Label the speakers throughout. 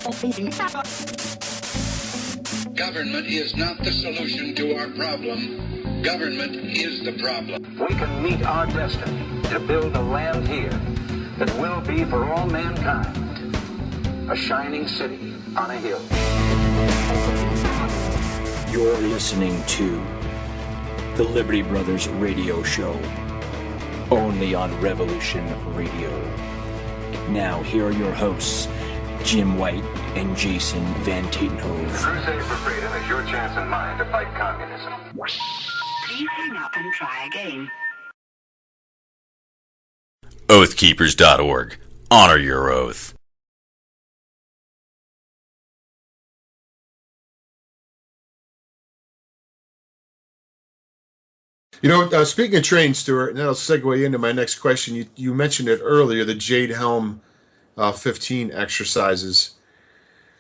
Speaker 1: Government is not the solution to our problem. Government is the problem.
Speaker 2: We can meet our destiny to build a land here that will be for all mankind a shining city on a hill.
Speaker 3: You're listening to the Liberty Brothers Radio Show, only on Revolution Radio. Now, here are your hosts, Jim White and Jason Van Tatenhove.
Speaker 2: The crusade for freedom is your chance and mine to fight communism.
Speaker 4: Please hang up and try again.
Speaker 5: Oathkeepers.org. Honor your oath.
Speaker 6: You know, speaking of training, Stewart, and that'll segue into my next question. You mentioned it earlier, the Jade Helm 15 exercises.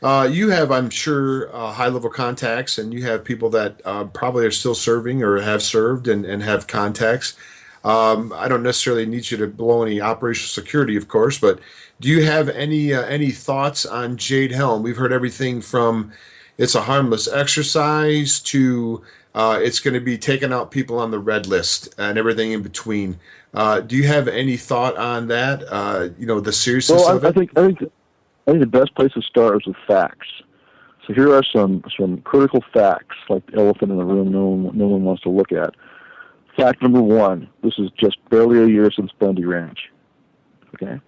Speaker 6: You have, I'm sure, high-level contacts, and you have people that probably are still serving or have served and have contacts. I don't necessarily need you to blow any operational security, of course, but do you have any thoughts on Jade Helm? We've heard everything from it's a harmless exercise to it's going to be taking out people on the red list and everything in between. Do you have any thought on that? The seriousness of it?
Speaker 7: I think the best place to start is with facts. So here are some critical facts, like the elephant in the room no one wants to look at. Fact number one, this is just barely a year since Bundy Ranch. Okay?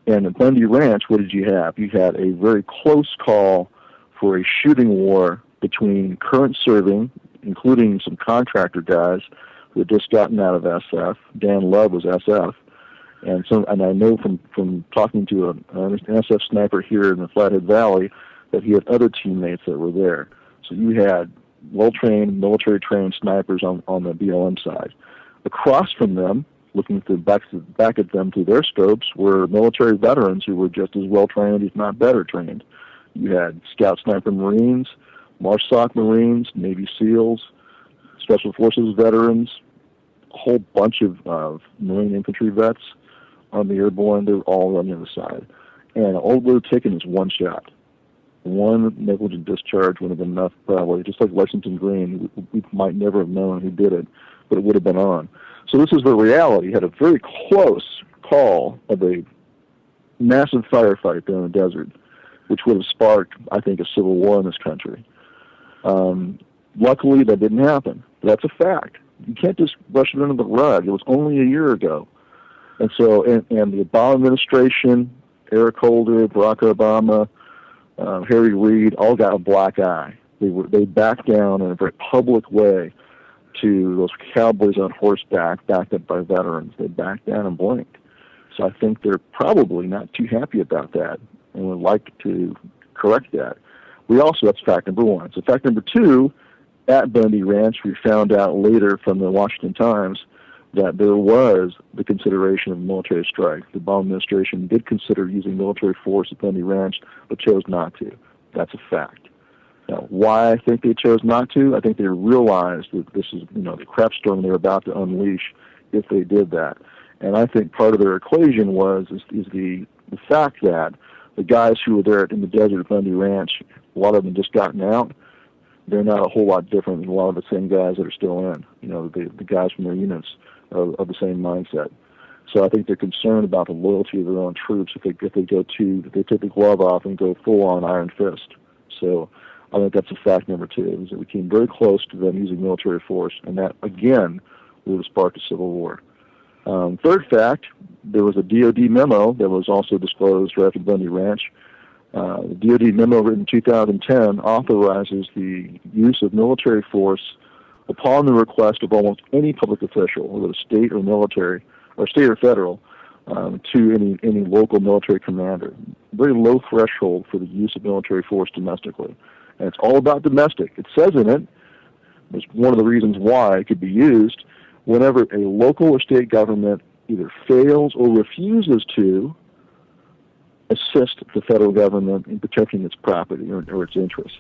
Speaker 7: And at Bundy Ranch, what did you have? You had a very close call for a shooting war between current serving, including some contractor guys who had just gotten out of SF. Dan Love was SF. And I know from talking to an SF sniper here in the Flathead Valley that he had other teammates that were there. So you had well-trained, military-trained snipers on the BLM side. Across from them, looking back at them through their scopes, were military veterans who were just as well-trained, if not better trained. You had Scout Sniper Marines, MARSOC Marines, Navy SEALs, Special Forces veterans, a whole bunch of Marine infantry vets on the airborne. They were all on the other side. And all we were taking is one shot. One negligent discharge would have been enough, probably. Just like Lexington Green, we might never have known who did it, but it would have been on. So this is the reality. You had a very close call of a massive firefight there in the desert, which would have sparked, I think, a civil war in this country. Luckily, that didn't happen. That's a fact. You can't just brush it under the rug. It was only a year ago. And so, and the Obama administration, Eric Holder, Barack Obama, Harry Reid, all got a black eye. They backed down in a very public way to those cowboys on horseback, backed up by veterans. They backed down and blinked. So I think they're probably not too happy about that and would like to correct that. That's fact number one. So fact number two, at Bundy Ranch, we found out later from the Washington Times that there was the consideration of a military strike. The Obama administration did consider using military force at Bundy Ranch, but chose not to. That's a fact. Now, why I think they chose not to? I think they realized that this is, the crap storm they were about to unleash if they did that. And I think part of their equation is the fact that the guys who were there in the desert at Bundy Ranch, a lot of them just gotten out. They're not a whole lot different than a lot of the same guys that are still in. The guys from their units of the same mindset. So I think they're concerned about the loyalty of their own troops if they take the glove off and go full on iron fist. So I think that's a fact number two, is that we came very close to them using military force, and that again would have sparked a civil war. Third fact, there was a DOD memo that was also disclosed right after Bundy Ranch. The DOD memo written in 2010 authorizes the use of military force upon the request of almost any public official, whether state or military, or state or federal, to any local military commander. Very low threshold for the use of military force domestically. And it's all about domestic. It says in it, it's one of the reasons why it could be used, whenever a local or state government either fails or refuses to assist the federal government in protecting its property or its interests.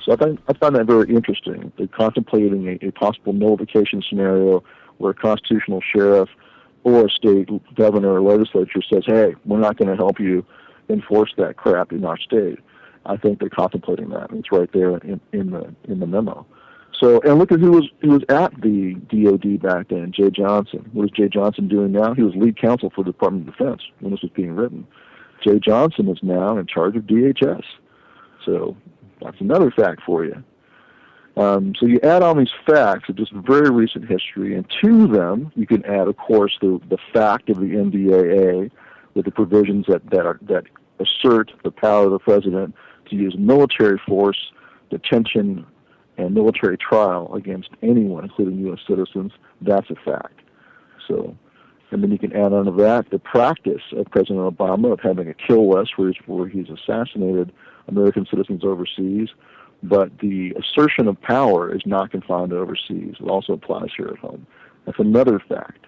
Speaker 7: So I found that very interesting. They're contemplating a possible nullification scenario where a constitutional sheriff or a state governor or legislature says, hey, we're not going to help you enforce that crap in our state. I think they're contemplating that. It's right there in the memo. So, and look at who was at the DOD back then, Jay Johnson. What is Jay Johnson doing now? He was lead counsel for the Department of Defense when this was being written. Jay Johnson is now in charge of DHS. So that's another fact for you. So you add on these facts of just very recent history, and to them you can add, of course, the fact of the NDAA with the provisions that assert the power of the president to use military force, detention, and military trial against anyone, including U.S. citizens. That's a fact. So, and then you can add on to that the practice of President Obama of having a kill list where he's assassinated American citizens overseas, but the assertion of power is not confined to overseas. It also applies here at home. That's another fact.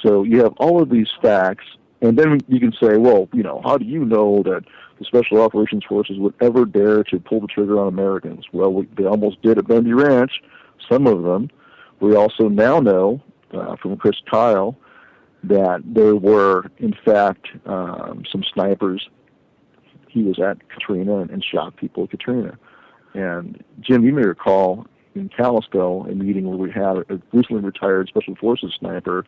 Speaker 7: So you have all of these facts, and then you can say, well, how do you know that the Special Operations Forces would ever dare to pull the trigger on Americans? Well, they almost did at Bundy Ranch, some of them. We also now know from Chris Kyle that there were, in fact, some snipers. He was at Katrina and shot people at Katrina. And, Jim, you may recall in Kalispell a meeting where we had a recently retired Special Forces sniper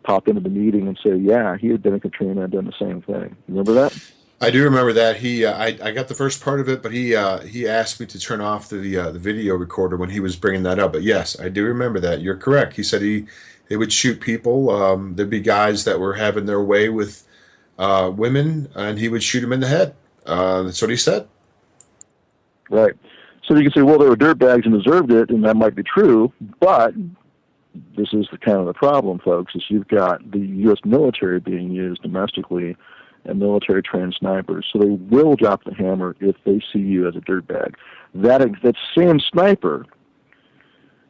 Speaker 7: pop into the meeting and say, yeah, he had been at Katrina and done the same thing. Remember that?
Speaker 6: I do remember that. He, I got the first part of it, but he asked me to turn off the video recorder when he was bringing that up. But yes, I do remember that. You're correct. He said they would shoot people. There'd be guys that were having their way with women, and he would shoot them in the head. That's what he said.
Speaker 7: Right. So you can say, well, they were dirtbags and deserved it, and that might be true, but this is the problem, folks, is you've got the U.S. military being used domestically and military-trained snipers, so they will drop the hammer if they see you as a dirtbag. That same sniper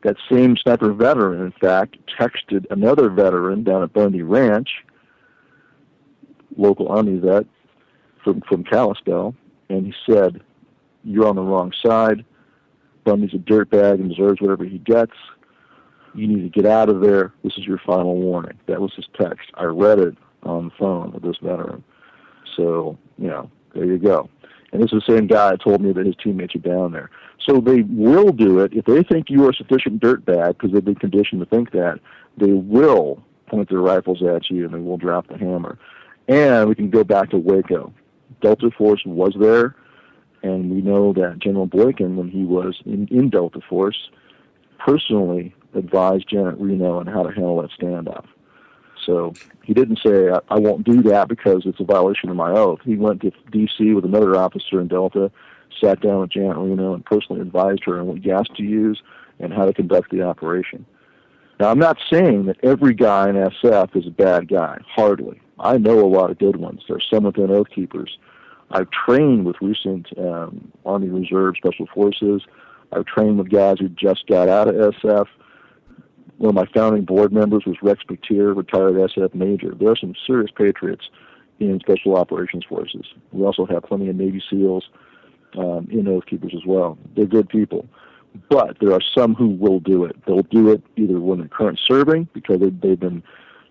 Speaker 7: veteran, in fact, texted another veteran down at Bundy Ranch, local Army vet from Kalispell, and he said, you're on the wrong side. Bundy's a dirtbag and deserves whatever he gets. You need to get out of there. This is your final warning. That was his text. I read it on the phone with this veteran. So, there you go. And this is the same guy that told me that his teammates are down there. So they will do it. If they think you are a sufficient dirtbag, because they've been conditioned to think that, they will point their rifles at you and they will drop the hammer. And we can go back to Waco. Delta Force was there, and we know that General Boykin, when he was in Delta Force, personally advised Janet Reno on how to handle that standoff. So he didn't say, I won't do that because it's a violation of my oath. He went to D.C. with another officer in Delta, sat down with Janet Reno, and personally advised her on what gas to use and how to conduct the operation. Now, I'm not saying that every guy in SF is a bad guy. Hardly. I know a lot of good ones. There are some within Oath Keepers. I've trained with recent Army Reserve Special Forces. I've trained with guys who just got out of SF. One of my founding board members was Rex Bactier, retired SF Major. There are some serious patriots in Special Operations Forces. We also have plenty of Navy SEALs in Oath Keepers as well. They're good people. But there are some who will do it. They'll do it either when they're current serving, because they've been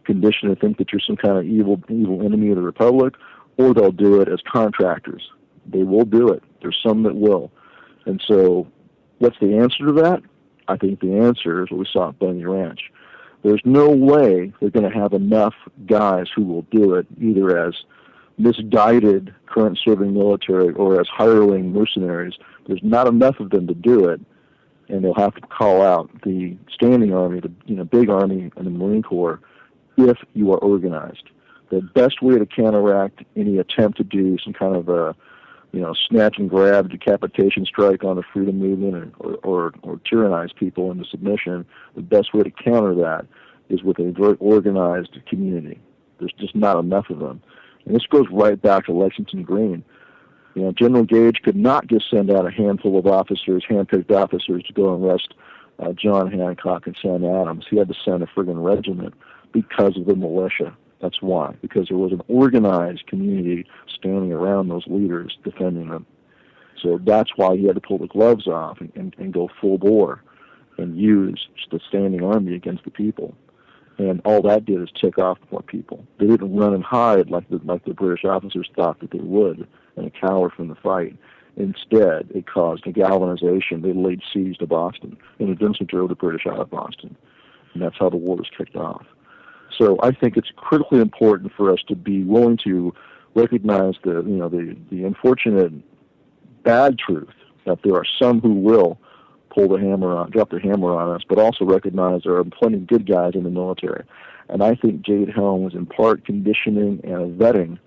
Speaker 7: conditioned to think that you're some kind of evil enemy of the Republic, or they'll do it as contractors. They will do it. There's some that will. And so what's the answer to that? I think the answer is what we saw at Bundy Ranch. There's no way they're going to have enough guys who will do it, either as misguided current serving military or as hireling mercenaries. There's not enough of them to do it, and they'll have to call out the standing army, the big army and the Marine Corps, if you are organized. The best way to counteract any attempt to do some kind of a snatch and grab, decapitation strike on the freedom movement or tyrannize people into submission, the best way to counter that is with a very organized community. There's just not enough of them. And this goes right back to Lexington Green. General Gage could not just send out a handful of officers, hand-picked officers, to go and arrest John Hancock and Sam Adams. He had to send a friggin' regiment because of the militia. That's why, because there was an organized community standing around those leaders defending them. So that's why he had to pull the gloves off and go full bore and use the standing army against the people. And all that did is tick off more people. They didn't run and hide like the British officers thought that they would and cower from the fight. Instead, it caused a galvanization. They laid siege to Boston, and eventually drove the British out of Boston. And that's how the war was kicked off. So I think it's critically important for us to be willing to recognize the unfortunate bad truth that there are some who will drop the hammer on us, but also recognize there are plenty of good guys in the military. And I think Jade Helm was in part conditioning and a vetting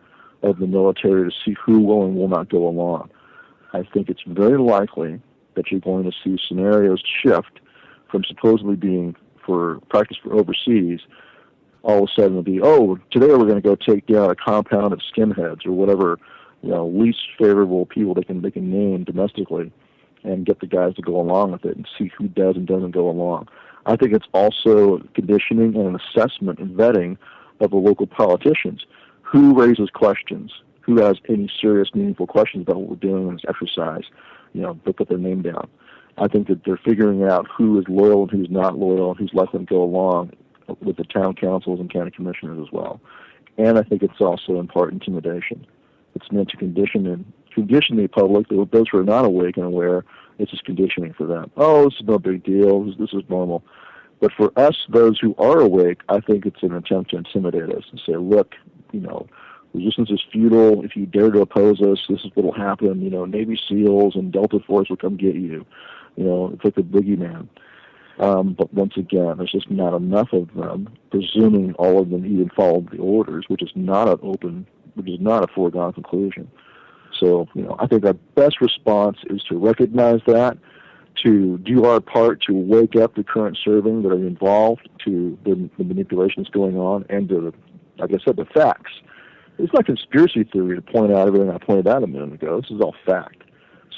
Speaker 7: of the military to see who will and will not go along. I think it's very likely that you're going to see scenarios shift from supposedly being for practice for overseas, all of a sudden it'll be, today we're going to go take down a compound of skinheads or whatever, least favorable people they can name domestically, and get the guys to go along with it and see who does and doesn't go along. I think it's also conditioning and an assessment and vetting of the local politicians. Who raises questions? Who has any serious, meaningful questions about what we're doing in this exercise? They'll put their name down. I think that they're figuring out who is loyal and who's not loyal and who's likely to go along with the town councils and county commissioners as well. And I think it's also in part intimidation. It's meant to condition the public, those who are not awake and aware. It's just conditioning for them. This is no big deal. This is normal. But for us, those who are awake, I think it's an attempt to intimidate us and say, look, resistance is futile. If you dare to oppose us, this is what will happen. Navy SEALs and Delta Force will come get you. It's like the boogeyman. But once again, there's just not enough of them, presuming all of them even followed the orders, which is not a foregone conclusion. So, I think our best response is to recognize that, to do our part to wake up the current serving that are involved to the manipulation that's going on, and to, like I said, the facts. It's not conspiracy theory to point out everything I pointed out a minute ago. This is all fact.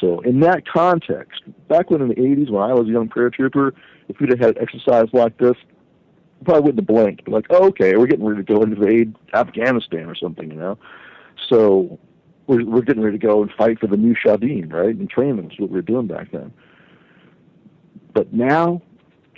Speaker 7: So in that context, back when in the 80s when I was a young paratrooper, if we'd have had exercise like this, I probably wouldn't have blinked. Like, okay, we're getting ready to go invade Afghanistan or something, So we're getting ready to go and fight for the new Shadeen, right? And train them is what we were doing back then. But now,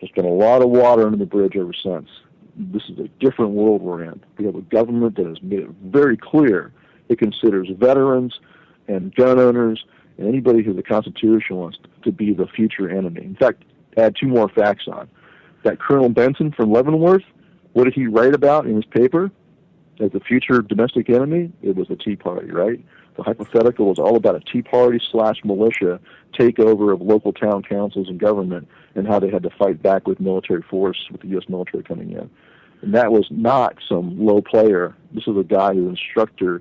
Speaker 7: there's been a lot of water under the bridge ever since. This is a different world we're in. We have a government that has made it very clear it considers veterans and gun owners and anybody who's a constitutionalist to be the future enemy. In fact, add two more facts on. That Colonel Benson from Leavenworth, what did he write about in his paper as the future domestic enemy? It was the Tea Party, right? The hypothetical was all about a Tea Party / militia takeover of local town councils and government and how they had to fight back with military force, with the U.S. military coming in. And that was not some low player. This is a guy who's an instructor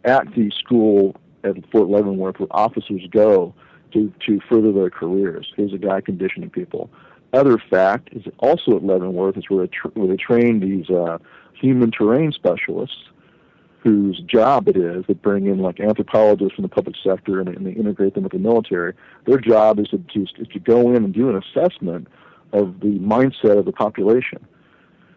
Speaker 7: at the school at Fort Leavenworth where officers go to further their careers. Here's a guy conditioning people. Other fact is also at Leavenworth is where they train these human terrain specialists whose job it is to bring in like anthropologists from the public sector and they integrate them with the military. Their job is to go in and do an assessment of the mindset of the population.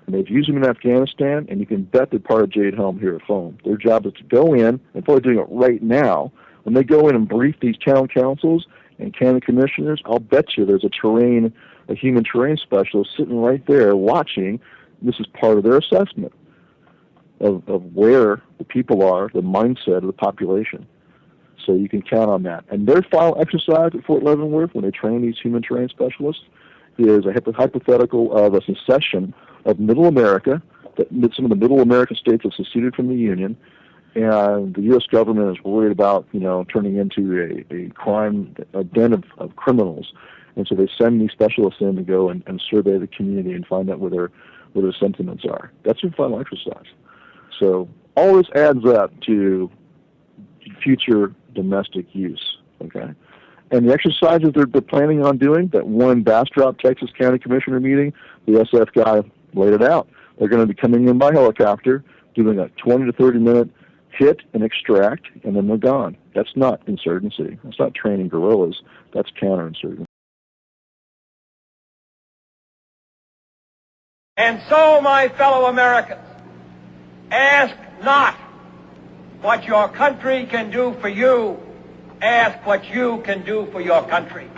Speaker 7: And they've used them in Afghanistan, and you can bet they're part of Jade Helm here at home. Their job is to go in, and probably doing it right now, when they go in and brief these town councils and county commissioners, I'll bet you there's a human terrain specialist sitting right there watching. This is part of their assessment of where the people are, the mindset of the population. So you can count on that. And their final exercise at Fort Leavenworth when they train these human terrain specialists is a hypothetical of a secession of Middle America, that some of the Middle American states have seceded from the Union, and the U.S. government is worried about, turning into a den of criminals. And so they send these specialists in to go and survey the community and find out where their sentiments are. That's their final exercise. So all this adds up to future domestic use, okay? And the exercises they're planning on doing, that one Bastrop, Texas County Commissioner meeting, the SF guy laid it out. They're going to be coming in by helicopter, doing a 20 to 30 minute hit and extract, and then they're gone. That's not insurgency. That's not training guerrillas. That's counterinsurgency.
Speaker 8: And so, my fellow Americans, ask not what your country can do for you. Ask what you can do for your country.